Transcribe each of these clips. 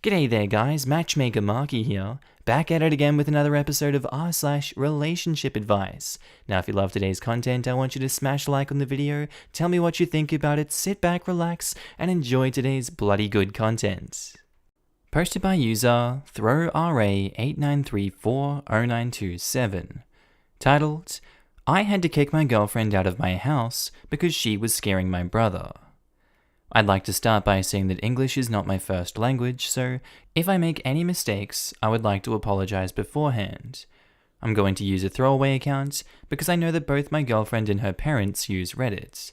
G'day there guys, Matchmaker Markee here, back at it again with another episode of r/relationship advice. Now if you love today's content, I want you to smash a like on the video, tell me what you think about it, sit back, relax, and enjoy today's bloody good content. Posted by user throwra89340927. Titled, I had to kick my girlfriend out of my house because she was scaring my brother. I'd like to start by saying that English is not my first language, so if I make any mistakes, I would like to apologize beforehand. I'm going to use a throwaway account because I know that both my girlfriend and her parents use Reddit.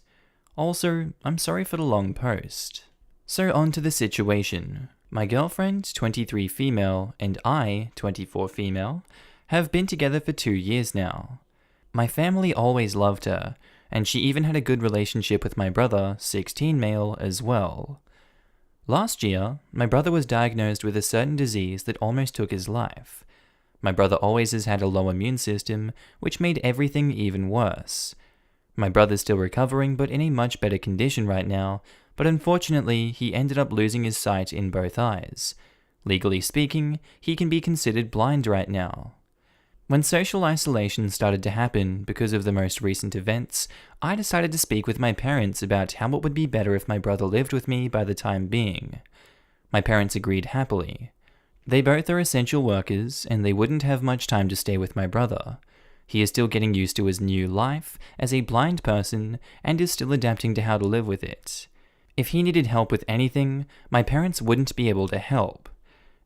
Also, I'm sorry for the long post. So on to the situation. My girlfriend, 23 female, and I, 24 female, have been together for 2 years now. My family always loved her, and she even had a good relationship with my brother, 16 male, as well. Last year, my brother was diagnosed with a certain disease that almost took his life. My brother always has had a low immune system, which made everything even worse. My brother's still recovering, but in a much better condition right now, but unfortunately, he ended up losing his sight in both eyes. Legally speaking, he can be considered blind right now. When social isolation started to happen because of the most recent events, I decided to speak with my parents about how it would be better if my brother lived with me by the time being. My parents agreed happily. They both are essential workers, and they wouldn't have much time to stay with my brother. He is still getting used to his new life as a blind person and is still adapting to how to live with it. If he needed help with anything, my parents wouldn't be able to help.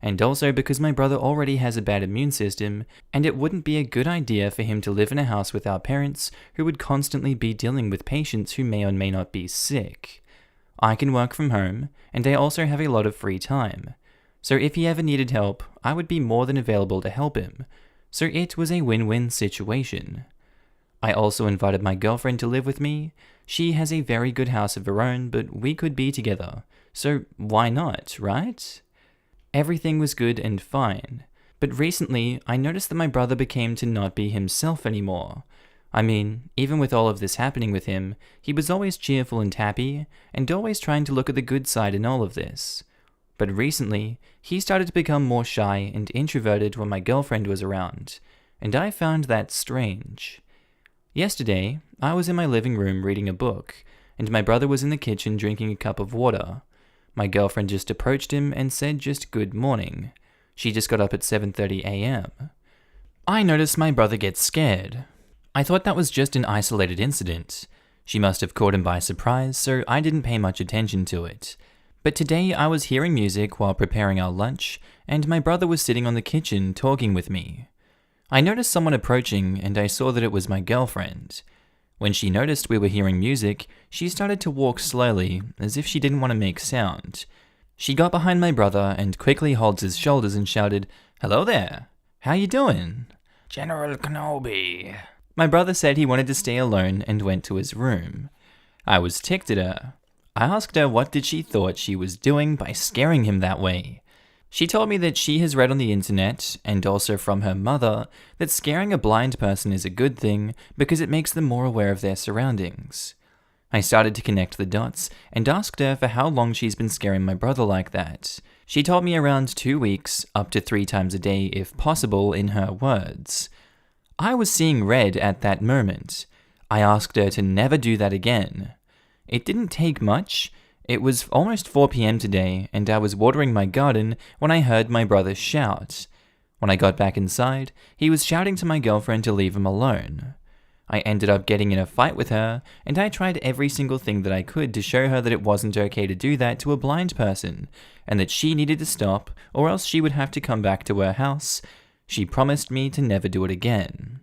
And also because my brother already has a bad immune system, and it wouldn't be a good idea for him to live in a house with our parents who would constantly be dealing with patients who may or may not be sick. I can work from home, and I also have a lot of free time. So if he ever needed help, I would be more than available to help him. So it was a win-win situation. I also invited my girlfriend to live with me. She has a very good house of her own, but we could be together. So why not, right? Everything was good and fine, but recently I noticed that my brother became to not be himself anymore. I mean, even with all of this happening with him, he was always cheerful and happy, and always trying to look at the good side in all of this. But recently, he started to become more shy and introverted when my girlfriend was around, and I found that strange. Yesterday, I was in my living room reading a book, and my brother was in the kitchen drinking a cup of water. My girlfriend just approached him and said just good morning. She just got up at 7:30 a.m. I noticed my brother gets scared. I thought that was just an isolated incident. She must have caught him by surprise, so I didn't pay much attention to it. But today I was hearing music while preparing our lunch, and my brother was sitting on the kitchen talking with me. I noticed someone approaching, and I saw that it was my girlfriend. When she noticed we were hearing music, she started to walk slowly, as if she didn't want to make sound. She got behind my brother and quickly holds his shoulders and shouted, "Hello there, how you doing?" "General Kenobi." My brother said he wanted to stay alone and went to his room. I was ticked at her. I asked her what did she thought she was doing by scaring him that way. She told me that she has read on the internet, and also from her mother, that scaring a blind person is a good thing because it makes them more aware of their surroundings. I started to connect the dots and asked her for how long she's been scaring my brother like that. She told me around 2 weeks, up to 3 times a day if possible in her words. I was seeing red at that moment. I asked her to never do that again. It didn't take much. It was almost 4 p.m. today, and I was watering my garden when I heard my brother shout. When I got back inside, he was shouting to my girlfriend to leave him alone. I ended up getting in a fight with her, and I tried every single thing that I could to show her that it wasn't okay to do that to a blind person, and that she needed to stop, or else she would have to come back to her house. She promised me to never do it again.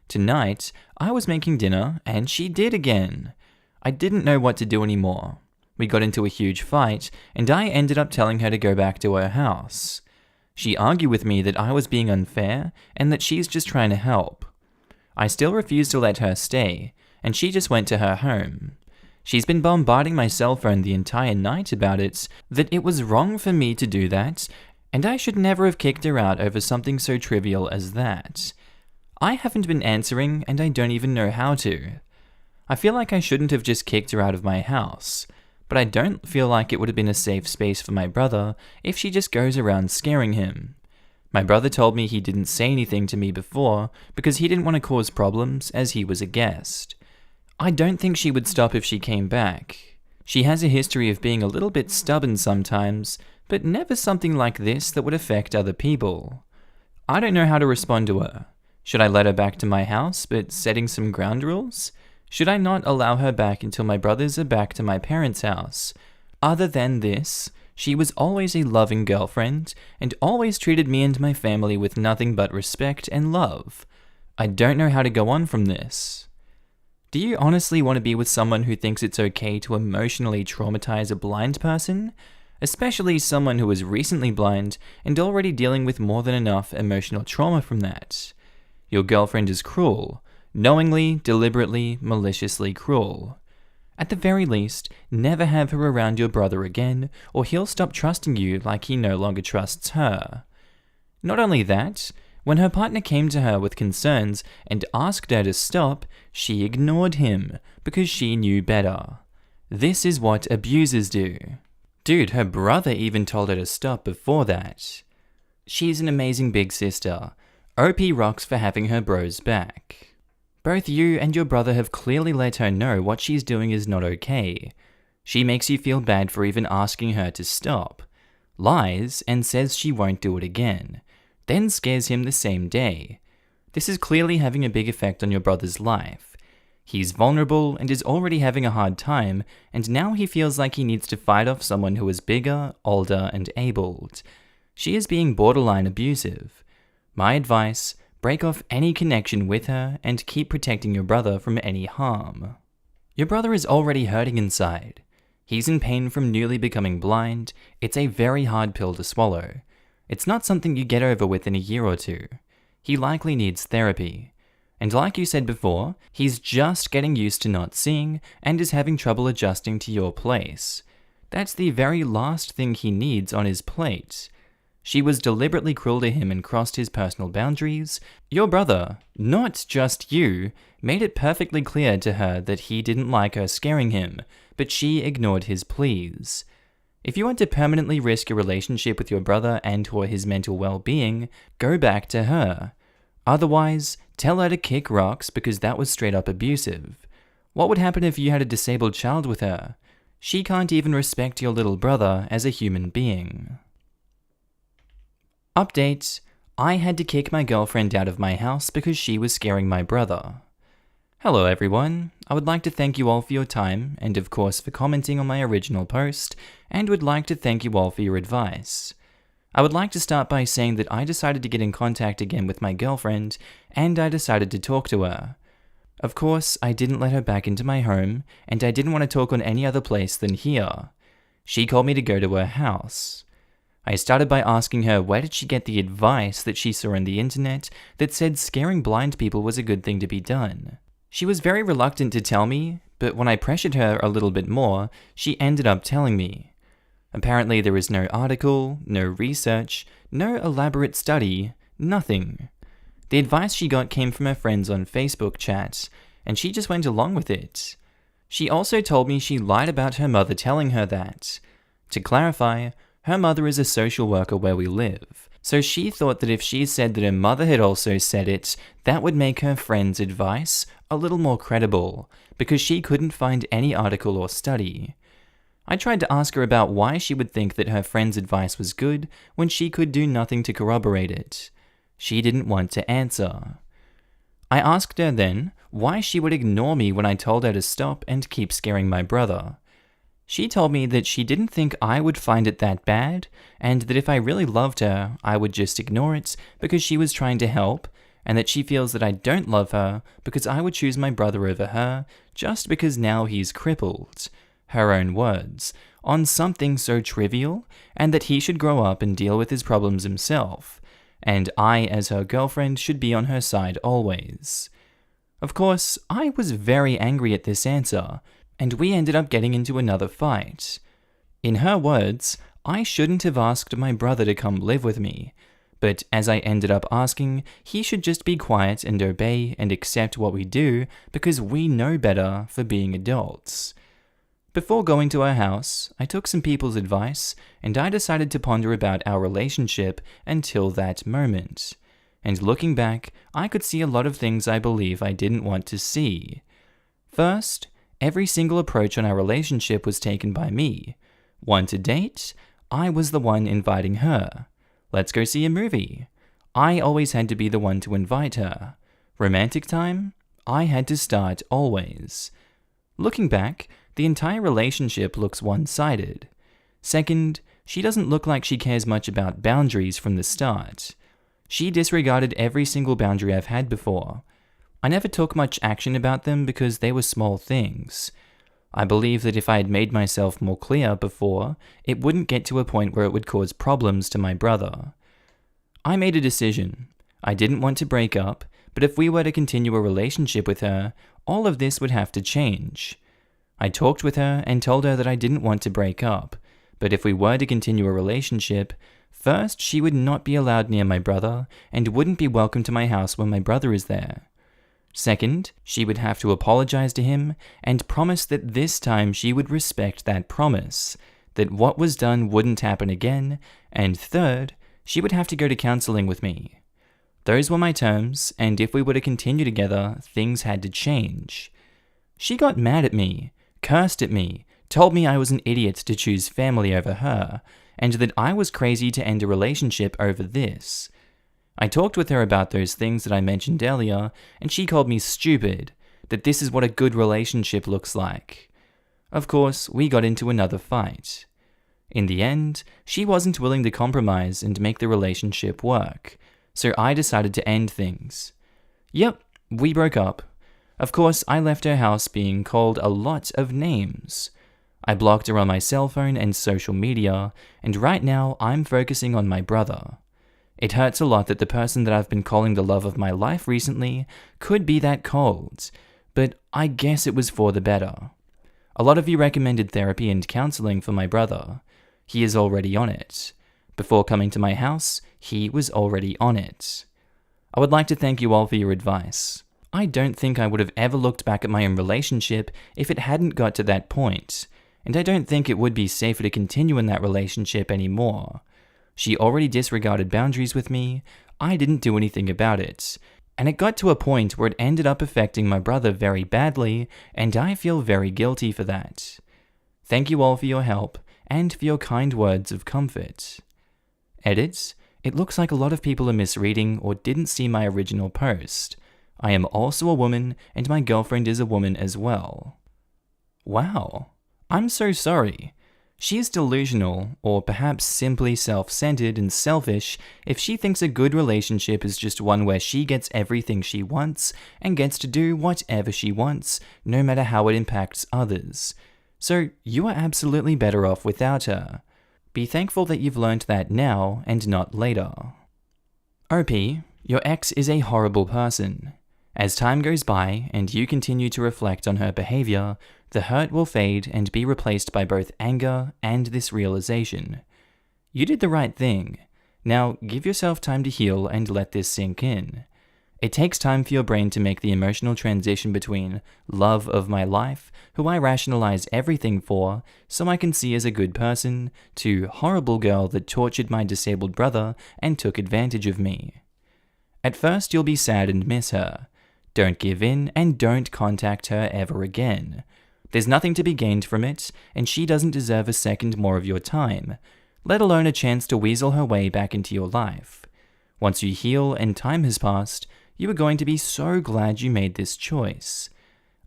Tonight, I was making dinner, and she did again. I didn't know what to do anymore. We got into a huge fight, and I ended up telling her to go back to her house. She argued with me that I was being unfair, and that she's just trying to help. I still refused to let her stay, and she just went to her home. She's been bombarding my cell phone the entire night about it, that it was wrong for me to do that, and I should never have kicked her out over something so trivial as that. I haven't been answering, and I don't even know how to. I feel like I shouldn't have just kicked her out of my house. but I don't feel like it would have been a safe space for my brother if she just goes around scaring him. My brother told me he didn't say anything to me before because he didn't want to cause problems as he was a guest. I don't think she would stop if she came back. She has a history of being a little bit stubborn sometimes, but never something like this that would affect other people. I don't know how to respond to her. Should I let her back to my house, but setting some ground rules? Should I not allow her back until my brothers are back to my parents' house? Other than this, she was always a loving girlfriend and always treated me and my family with nothing but respect and love. I don't know how to go on from this. Do you honestly want to be with someone who thinks it's okay to emotionally traumatize a blind person? Especially someone who is recently blind and already dealing with more than enough emotional trauma from that. Your girlfriend is cruel. Knowingly, deliberately, maliciously cruel. At the very least, never have her around your brother again, or he'll stop trusting you like he no longer trusts her. Not only that, when her partner came to her with concerns and asked her to stop, she ignored him because she knew better. This is what abusers do. Dude, her brother even told her to stop before that. She's an amazing big sister. OP rocks for having her bros back. Both you and your brother have clearly let her know what she's doing is not okay. She makes you feel bad for even asking her to stop. Lies and says she won't do it again. Then scares him the same day. This is clearly having a big effect on your brother's life. He's vulnerable and is already having a hard time, and now he feels like he needs to fight off someone who is bigger, older, and abled. She is being borderline abusive. My advice: break off any connection with her and keep protecting your brother from any harm. Your brother is already hurting inside. He's in pain from newly becoming blind. It's a very hard pill to swallow. It's not something you get over within a year or two. He likely needs therapy. And like you said before, he's just getting used to not seeing and is having trouble adjusting to your place. That's the very last thing he needs on his plate. She was deliberately cruel to him and crossed his personal boundaries. Your brother, not just you, made it perfectly clear to her that he didn't like her scaring him, but she ignored his pleas. If you want to permanently risk your relationship with your brother and/or his mental well-being, go back to her. Otherwise, tell her to kick rocks because that was straight up abusive. What would happen if you had a disabled child with her? She can't even respect your little brother as a human being. Update: I had to kick my girlfriend out of my house because she was scaring my brother. Hello everyone, I would like to thank you all for your time and of course for commenting on my original post, and would like to thank you all for your advice. I would like to start by saying that I decided to get in contact again with my girlfriend, and I decided to talk to her. Of course, I didn't let her back into my home, and I didn't want to talk on any other place than here. She called me to go to her house. I started by asking her where did she get the advice that she saw on the internet that said scaring blind people was a good thing to be done. She was very reluctant to tell me, but when I pressured her a little bit more, she ended up telling me. Apparently there is no article, no research, no elaborate study, nothing. The advice she got came from her friends on Facebook chat, and she just went along with it. She also told me she lied about her mother telling her that. To clarify, her mother is a social worker where we live, so she thought that if she said that her mother had also said it, that would make her friend's advice a little more credible, because she couldn't find any article or study. I tried to ask her about why she would think that her friend's advice was good when she could do nothing to corroborate it. She didn't want to answer. I asked her then why she would ignore me when I told her to stop and keep scaring my brother. She told me that she didn't think I would find it that bad, and that if I really loved her, I would just ignore it because she was trying to help, and that she feels that I don't love her because I would choose my brother over her just because now he's crippled, her own words, on something so trivial, and that he should grow up and deal with his problems himself, and I as her girlfriend should be on her side always. Of course, I was very angry at this answer, and we ended up getting into another fight. In her words, I shouldn't have asked my brother to come live with me, but as I ended up asking, he should just be quiet and obey and accept what we do because we know better for being adults. Before going to her house, I took some people's advice and I decided to ponder about our relationship until that moment. And looking back, I could see a lot of things I believe I didn't want to see. First, every single approach on our relationship was taken by me. Want to date? I was the one inviting her. Let's go see a movie. I always had to be the one to invite her. Romantic time? I had to start always. Looking back, the entire relationship looks one-sided. Second, she doesn't look like she cares much about boundaries from the start. She disregarded every single boundary I've had before. I never took much action about them because they were small things. I believe that if I had made myself more clear before, it wouldn't get to a point where it would cause problems to my brother. I made a decision. I didn't want to break up, but if we were to continue a relationship with her, all of this would have to change. I talked with her and told her that I didn't want to break up, but if we were to continue a relationship, first, she would not be allowed near my brother and wouldn't be welcome to my house when my brother is there. Second, she would have to apologize to him and promise that this time she would respect that promise, that what was done wouldn't happen again, and third, she would have to go to counseling with me. Those were my terms, and if we were to continue together, things had to change. She got mad at me, cursed at me, told me I was an idiot to choose family over her, and that I was crazy to end a relationship over this. I talked with her about those things that I mentioned earlier, and she called me stupid, that this is what a good relationship looks like. Of course, we got into another fight. In the end, she wasn't willing to compromise and make the relationship work, so I decided to end things. Yep, we broke up. Of course, I left her house being called a lot of names. I blocked her on my cell phone and social media, and right now I'm focusing on my brother. It hurts a lot that the person that I've been calling the love of my life recently could be that cold, but I guess it was for the better. A lot of you recommended therapy and counseling for my brother. He is already on it. Before coming to my house, he was already on it. I would like to thank you all for your advice. I don't think I would have ever looked back at my own relationship if it hadn't got to that point, and I don't think it would be safer to continue in that relationship anymore. She already disregarded boundaries with me, I didn't do anything about it, and it got to a point where it ended up affecting my brother very badly, and I feel very guilty for that. Thank you all for your help, and for your kind words of comfort. Edits, it looks like a lot of people are misreading or didn't see my original post. I am also a woman, and my girlfriend is a woman as well. Wow, I'm so sorry. She is delusional, or perhaps simply self-centered and selfish if she thinks a good relationship is just one where she gets everything she wants and gets to do whatever she wants, no matter how it impacts others. So you are absolutely better off without her. Be thankful that you've learned that now and not later. OP, your ex is a horrible person. As time goes by and you continue to reflect on her behavior, the hurt will fade and be replaced by both anger and this realization. You did the right thing. Now give yourself time to heal and let this sink in. It takes time for your brain to make the emotional transition between love of my life, who I rationalize everything for, so I can see as a good person, to horrible girl that tortured my disabled brother and took advantage of me. At first you'll be sad and miss her. Don't give in and don't contact her ever again. There's nothing to be gained from it, and she doesn't deserve a second more of your time, let alone a chance to weasel her way back into your life. Once you heal and time has passed, you are going to be so glad you made this choice.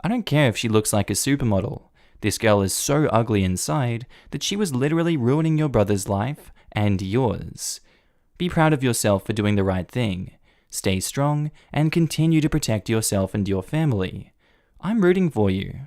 I don't care if she looks like a supermodel. This girl is so ugly inside that she was literally ruining your brother's life and yours. Be proud of yourself for doing the right thing. Stay strong and continue to protect yourself and your family. I'm rooting for you.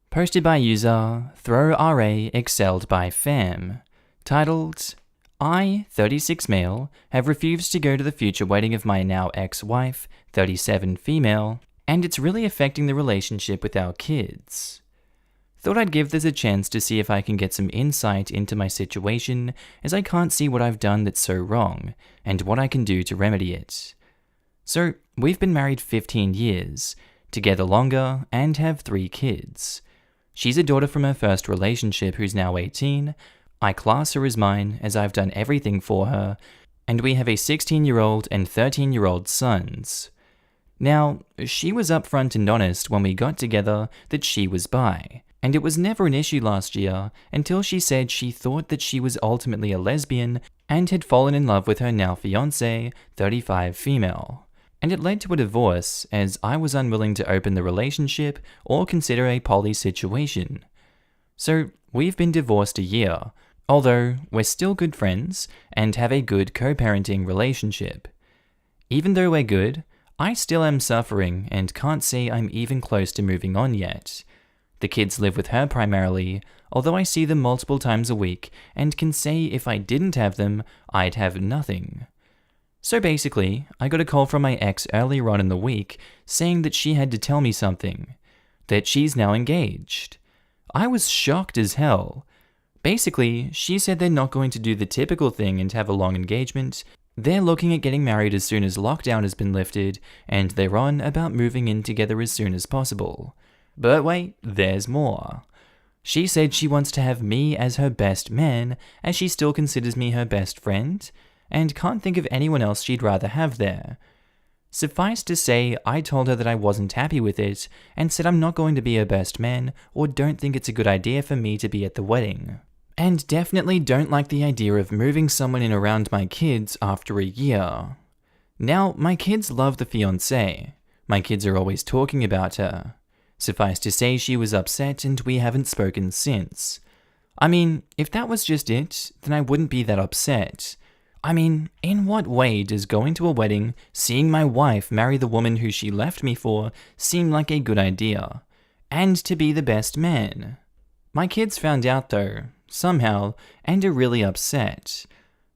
Posted by user ThrowRA excelled by fam. Titled, I, 36 male, have refused to go to the future wedding of my now ex-wife, 37 female, and it's really affecting the relationship with our kids. Thought I'd give this a chance to see if I can get some insight into my situation, as I can't see what I've done that's so wrong, and what I can do to remedy it. So, we've been married 15 years. together longer, and have 3 kids. She's a daughter from her first relationship who's now 18. I class her as mine as I've done everything for her, and we have a 16-year-old and 13-year-old sons. Now, she was upfront and honest when we got together that she was bi, and it was never an issue last year until she said she thought that she was ultimately a lesbian and had fallen in love with her now fiancé, 35 female. And it led to a divorce as I was unwilling to open the relationship or consider a poly situation. So we've been divorced a year, although we're still good friends and have a good co-parenting relationship. Even though we're good, I still am suffering and can't say I'm even close to moving on yet. The kids live with her primarily, although I see them multiple times a week and can say if I didn't have them, I'd have nothing. So basically, I got a call from my ex earlier on in the week saying that she had to tell me something, that she's now engaged. I was shocked as hell. Basically, she said they're not going to do the typical thing and have a long engagement. They're looking at getting married as soon as lockdown has been lifted, and they're on about moving in together as soon as possible. But wait, there's more. She said she wants to have me as her best man, as she still considers me her best friend, and can't think of anyone else she'd rather have there. Suffice to say, I told her that I wasn't happy with it, and said I'm not going to be her best man, or don't think it's a good idea for me to be at the wedding. And definitely don't like the idea of moving someone in around my kids after a year. Now, my kids love the fiancé. My kids are always talking about her. Suffice to say, she was upset and we haven't spoken since. I mean, if that was just it, then I wouldn't be that upset. I mean, in what way does going to a wedding, seeing my wife marry the woman who she left me for, seem like a good idea? And to be the best man? My kids found out though, somehow, and are really upset.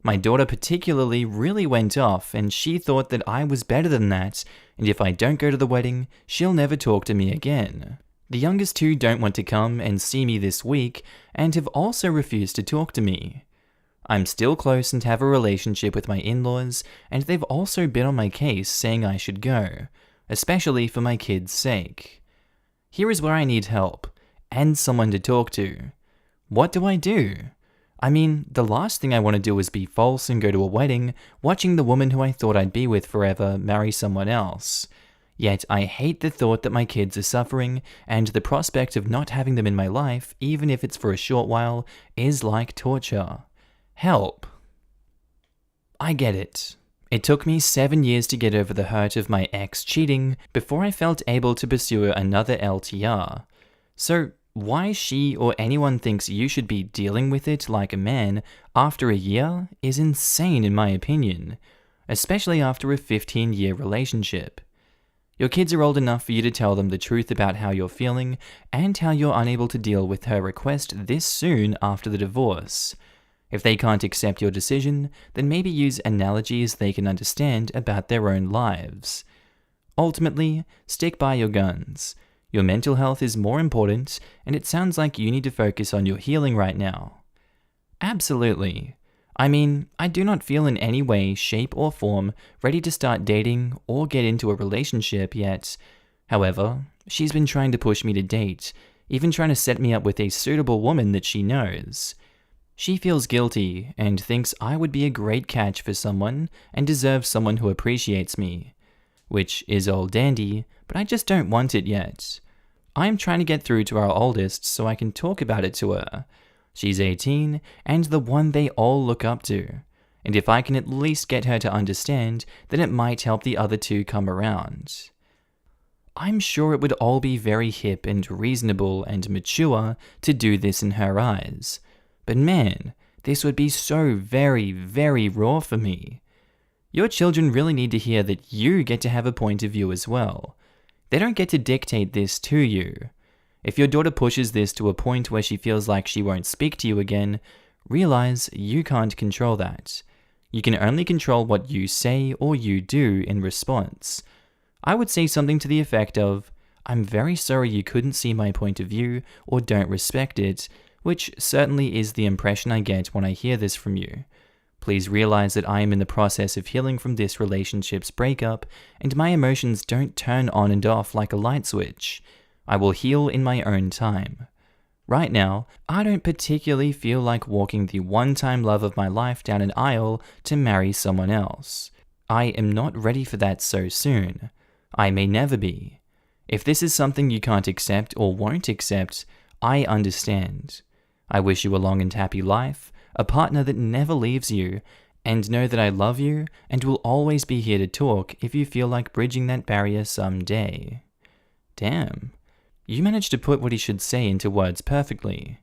My daughter particularly really went off, and she thought that I was better than that, and if I don't go to the wedding, she'll never talk to me again. The youngest 2 don't want to come and see me this week, and have also refused to talk to me. I'm still close and have a relationship with my in-laws, and they've also been on my case saying I should go, especially for my kids' sake. Here is where I need help, and someone to talk to. What do I do? I mean, the last thing I want to do is be false and go to a wedding, watching the woman who I thought I'd be with forever marry someone else. Yet I hate the thought that my kids are suffering, and the prospect of not having them in my life, even if it's for a short while, is like torture. Help. I get it. It took me 7 years to get over the hurt of my ex cheating before I felt able to pursue another LTR. So, why she or anyone thinks you should be dealing with it like a man after a year is insane in my opinion, especially after a 15-year relationship. Your kids are old enough for you to tell them the truth about how you're feeling and how you're unable to deal with her request this soon after the divorce. If they can't accept your decision, then maybe use analogies they can understand about their own lives. Ultimately, stick by your guns. Your mental health is more important, and it sounds like you need to focus on your healing right now. Absolutely. I mean, I do not feel in any way, shape, or form ready to start dating or get into a relationship yet. However, she's been trying to push me to date, even trying to set me up with a suitable woman that she knows. She feels guilty and thinks I would be a great catch for someone and deserve someone who appreciates me. Which is all dandy, but I just don't want it yet. I'm trying to get through to our oldest so I can talk about it to her. She's 18 and the one they all look up to. And if I can at least get her to understand, then it might help the other 2 come around. I'm sure it would all be very hip and reasonable and mature to do this in her eyes. But man, this would be so very, very raw for me. Your children really need to hear that you get to have a point of view as well. They don't get to dictate this to you. If your daughter pushes this to a point where she feels like she won't speak to you again, realize you can't control that. You can only control what you say or you do in response. I would say something to the effect of, "I'm very sorry you couldn't see my point of view or don't respect it," which certainly is the impression I get when I hear this from you. Please realize that I am in the process of healing from this relationship's breakup, and my emotions don't turn on and off like a light switch. I will heal in my own time. Right now, I don't particularly feel like walking the one-time love of my life down an aisle to marry someone else. I am not ready for that so soon. I may never be. If this is something you can't accept or won't accept, I understand. I wish you a long and happy life, a partner that never leaves you, and know that I love you and will always be here to talk if you feel like bridging that barrier someday. Damn. You managed to put what he should say into words perfectly.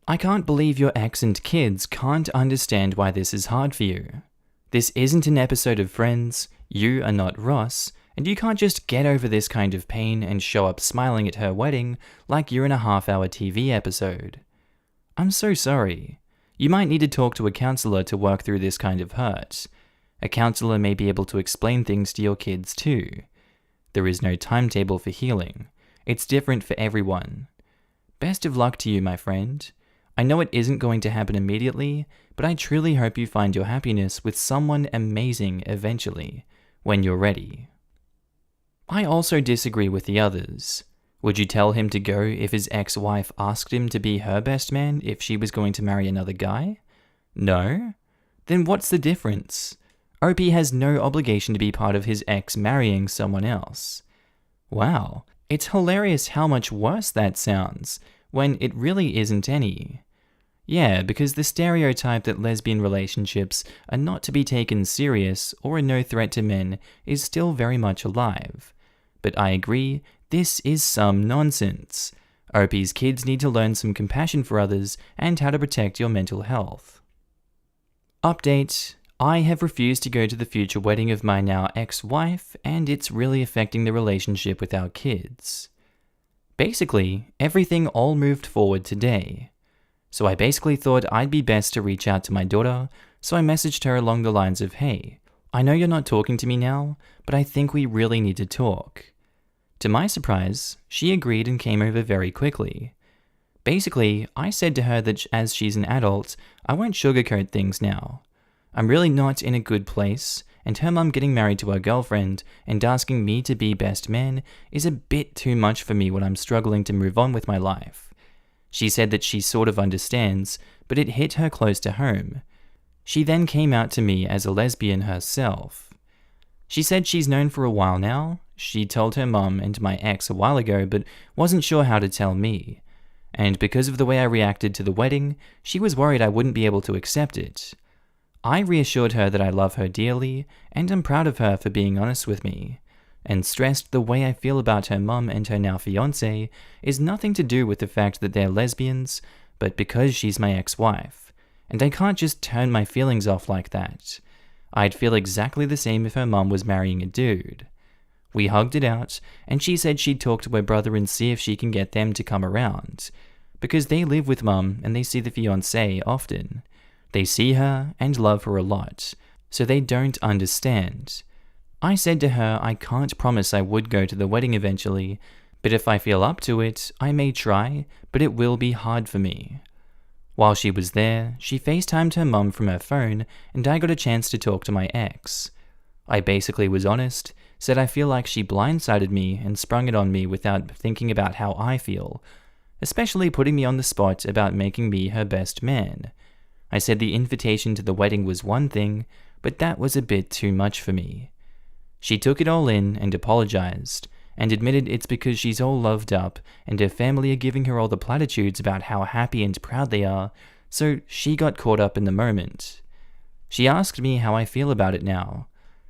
I can't believe your ex and kids can't understand why this is hard for you. This isn't an episode of Friends, you are not Ross, and you can't just get over this kind of pain and show up smiling at her wedding like you're in a half-hour TV episode. I'm so sorry. You might need to talk to a counselor to work through this kind of hurt. A counselor may be able to explain things to your kids too. There is no timetable for healing. It's different for everyone. Best of luck to you, my friend. I know it isn't going to happen immediately, but I truly hope you find your happiness with someone amazing eventually, when you're ready. I also disagree with the others. Would you tell him to go if his ex-wife asked him to be her best man if she was going to marry another guy? No? Then what's the difference? Opie has no obligation to be part of his ex marrying someone else. Wow, it's hilarious how much worse that sounds, when it really isn't any. Yeah, because the stereotype that lesbian relationships are not to be taken serious or a no threat to men is still very much alive. But I agree, this is some nonsense. Opie's kids need to learn some compassion for others and how to protect your mental health. Update: I have refused to go to the future wedding of my now ex-wife, and it's really affecting the relationship with our kids. Basically, everything all moved forward today. So I basically thought I'd be best to reach out to my daughter, so I messaged her along the lines of, "Hey, I know you're not talking to me now, but I think we really need to talk." To my surprise, she agreed and came over very quickly. Basically, I said to her that as she's an adult, I won't sugarcoat things now. I'm really not in a good place, and her mum getting married to her girlfriend and asking me to be best man is a bit too much for me when I'm struggling to move on with my life. She said that she sort of understands, but it hit her close to home. She then came out to me as a lesbian herself. She said she's known for a while now. She told her mum and my ex a while ago, but wasn't sure how to tell me. And because of the way I reacted to the wedding, she was worried I wouldn't be able to accept it. I reassured her that I love her dearly, and I'm proud of her for being honest with me, and stressed the way I feel about her mum and her now fiancé is nothing to do with the fact that they're lesbians, but because she's my ex-wife, and I can't just turn my feelings off like that. I'd feel exactly the same if her mum was marrying a dude. We hugged it out, and she said she'd talk to her brother and see if she can get them to come around, because they live with mum and they see the fiancé often. They see her and love her a lot, so they don't understand. I said to her I can't promise I would go to the wedding eventually, but if I feel up to it, I may try, but it will be hard for me. While she was there, she FaceTimed her mum from her phone, and I got a chance to talk to my ex. I basically was honest, said I feel like she blindsided me and sprung it on me without thinking about how I feel, especially putting me on the spot about making me her best man. I said the invitation to the wedding was one thing, but that was a bit too much for me. She took it all in and apologized, and admitted it's because she's all loved up and her family are giving her all the platitudes about how happy and proud they are, so she got caught up in the moment. She asked me how I feel about it now.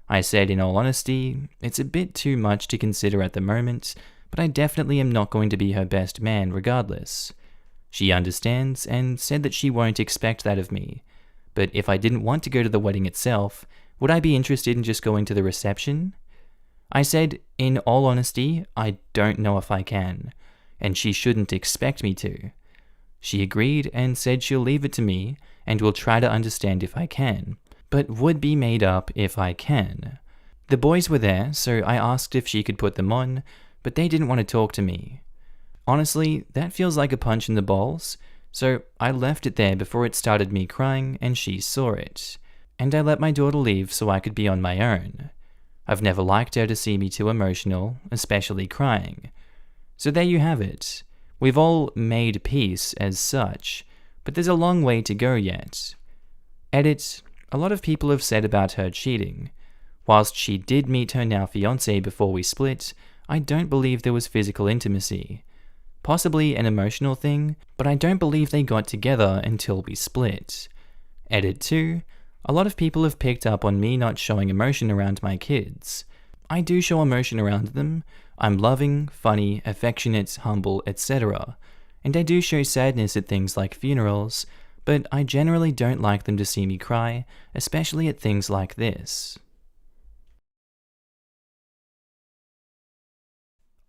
I said in all honesty, it's a bit too much to consider at the moment, but I definitely am not going to be her best man regardless. She understands and said that she won't expect that of me, but if I didn't want to go to the wedding itself, would I be interested in just going to the reception? I said, in all honesty, I don't know if I can, and she shouldn't expect me to. She agreed and said she'll leave it to me and will try to understand if I can, but would be made up if I can. The boys were there, so I asked if she could put them on, but they didn't want to talk to me. Honestly, that feels like a punch in the balls, So I left it there before it started me crying and she saw it. And I let my daughter leave so I could be on my own. I've never liked her to see me too emotional, especially crying. So there you have it. We've all made peace as such, but there's a long way to go yet. Edit, a lot of people have said about her cheating. Whilst she did meet her now fiancé before we split, I don't believe there was physical intimacy. Possibly an emotional thing, but I don't believe they got together until we split. Edit 2, a lot of people have picked up on me not showing emotion around my kids. I do show emotion around them. I'm loving, funny, affectionate, humble, etc. And I do show sadness at things like funerals, but I generally don't like them to see me cry, especially at things like this.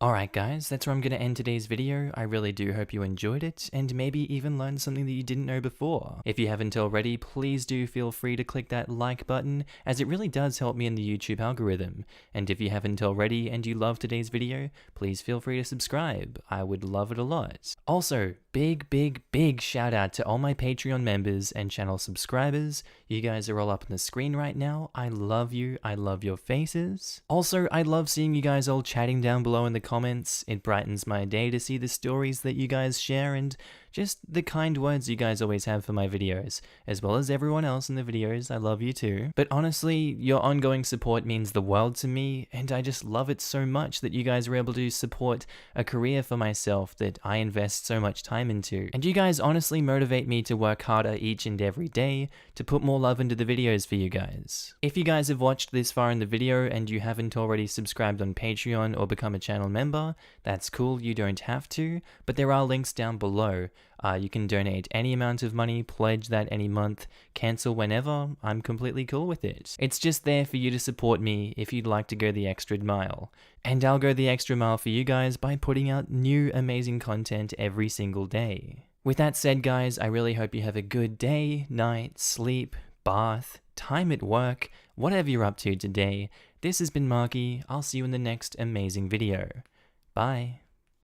Alright guys, that's where I'm going to end today's video. I really do hope you enjoyed it, and maybe even learned something that you didn't know before. If you haven't already, please do feel free to click that like button, as it really does help me in the YouTube algorithm. And if you haven't already and you loved today's video, please feel free to subscribe. I would love it a lot. Also, big shout out to all my Patreon members and channel subscribers. You guys are all up on the screen right now. I love you. I love your faces. Also, I love seeing you guys all chatting down below in the comments. It brightens my day to see the stories that you guys share and just the kind words you guys always have for my videos, as well as everyone else in the videos. I love you too. But honestly, your ongoing support means the world to me, and I just love it so much that you guys are able to support a career for myself that I invest so much time into. And you guys honestly motivate me to work harder each and every day to put more love into the videos for you guys. If you guys have watched this far in the video and you haven't already subscribed on Patreon or become a channel member, that's cool, you don't have to, but there are links down below. You can donate any amount of money, pledge that any month, cancel whenever. I'm completely cool with it. It's just there for you to support me if you'd like to go the extra mile. And I'll go the extra mile for you guys by putting out new amazing content every single day. With that said guys, I really hope you have a good day, night, sleep, bath, time at work, whatever you're up to today. This has been Markee. I'll see you in the next amazing video. Bye.